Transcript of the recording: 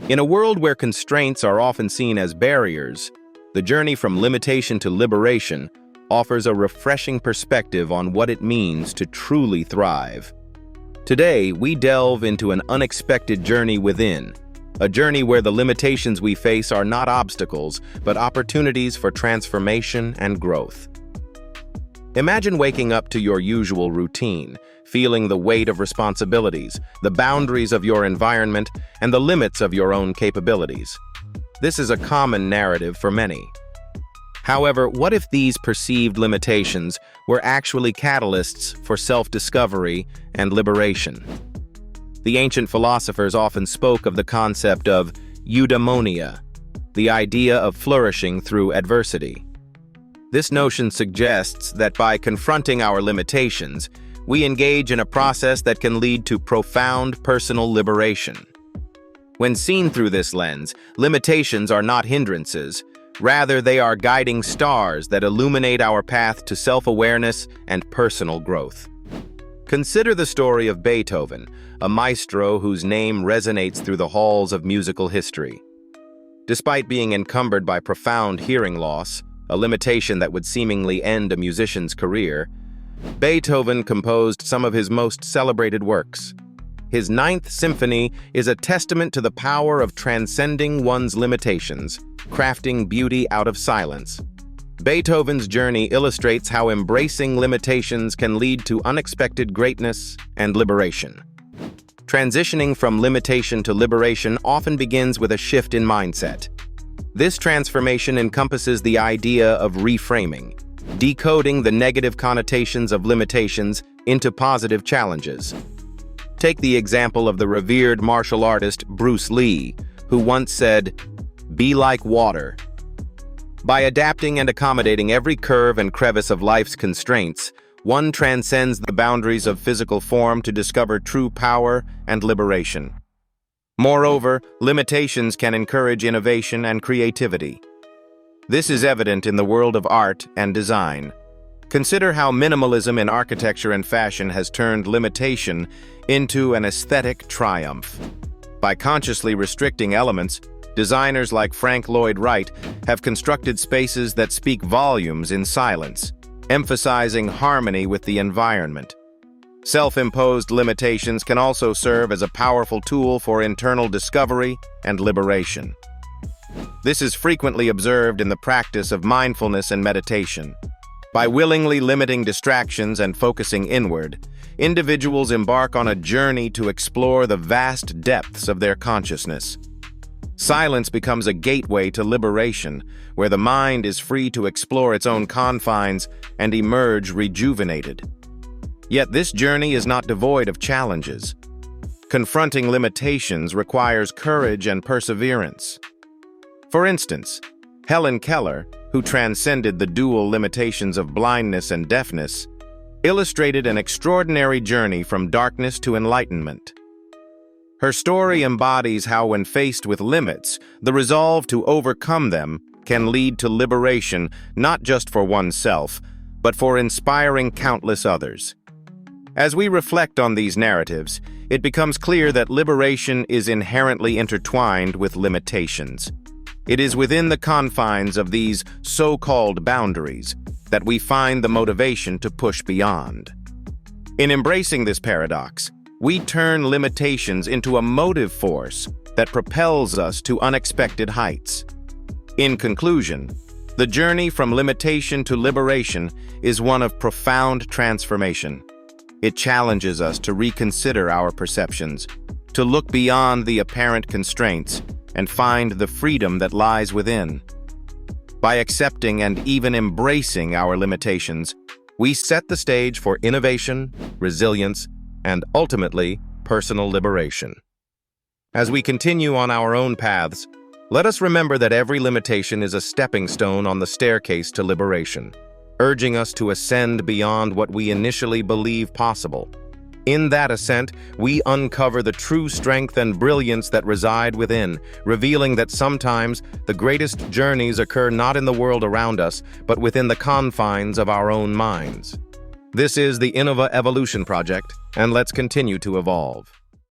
In a world where constraints are often seen as barriers, the journey from limitation to liberation offers a refreshing perspective on what it means to truly thrive. Today, we delve into an unexpected journey within, a journey where the limitations we face are not obstacles, but opportunities for transformation and growth. Imagine waking up to your usual routine, feeling the weight of responsibilities, the boundaries of your environment, and the limits of your own capabilities. This is a common narrative for many. However, what if these perceived limitations were actually catalysts for self-discovery and liberation? The ancient philosophers often spoke of the concept of eudaimonia, the idea of flourishing through adversity. This notion suggests that by confronting our limitations, we engage in a process that can lead to profound personal liberation. When seen through this lens, limitations are not hindrances. Rather, they are guiding stars that illuminate our path to self-awareness and personal growth. Consider the story of Beethoven, a maestro whose name resonates through the halls of musical history. Despite being encumbered by profound hearing loss, a limitation that would seemingly end a musician's career, Beethoven composed some of his most celebrated works. His Ninth Symphony is a testament to the power of transcending one's limitations, crafting beauty out of silence. Beethoven's journey illustrates how embracing limitations can lead to unexpected greatness and liberation. Transitioning from limitation to liberation often begins with a shift in mindset. This transformation encompasses the idea of reframing, decoding the negative connotations of limitations into positive challenges. Take the example of the revered martial artist Bruce Lee, who once said, "Be like water." By adapting and accommodating every curve and crevice of life's constraints, one transcends the boundaries of physical form to discover true power and liberation. Moreover, limitations can encourage innovation and creativity. This is evident in the world of art and design. Consider how minimalism in architecture and fashion has turned limitation into an aesthetic triumph. By consciously restricting elements, designers like Frank Lloyd Wright have constructed spaces that speak volumes in silence, emphasizing harmony with the environment. Self-imposed limitations can also serve as a powerful tool for internal discovery and liberation. This is frequently observed in the practice of mindfulness and meditation. By willingly limiting distractions and focusing inward, individuals embark on a journey to explore the vast depths of their consciousness. Silence becomes a gateway to liberation, where the mind is free to explore its own confines and emerge rejuvenated. Yet this journey is not devoid of challenges. Confronting limitations requires courage and perseverance. For instance, Helen Keller, who transcended the dual limitations of blindness and deafness, illustrated an extraordinary journey from darkness to enlightenment. Her story embodies how, when faced with limits, the resolve to overcome them can lead to liberation not just for oneself, but for inspiring countless others. As we reflect on these narratives, it becomes clear that liberation is inherently intertwined with limitations. It is within the confines of these so-called boundaries that we find the motivation to push beyond. In embracing this paradox, we turn limitations into a motive force that propels us to unexpected heights. In conclusion, the journey from limitation to liberation is one of profound transformation. It challenges us to reconsider our perceptions, to look beyond the apparent constraints, and find the freedom that lies within. By accepting and even embracing our limitations, we set the stage for innovation, resilience, and ultimately, personal liberation. As we continue on our own paths, let us remember that every limitation is a stepping stone on the staircase to liberation, urging us to ascend beyond what we initially believe possible. In that ascent, we uncover the true strength and brilliance that reside within, revealing that sometimes the greatest journeys occur not in the world around us, but within the confines of our own minds. This is the Innova Evolution Project, and let's continue to evolve.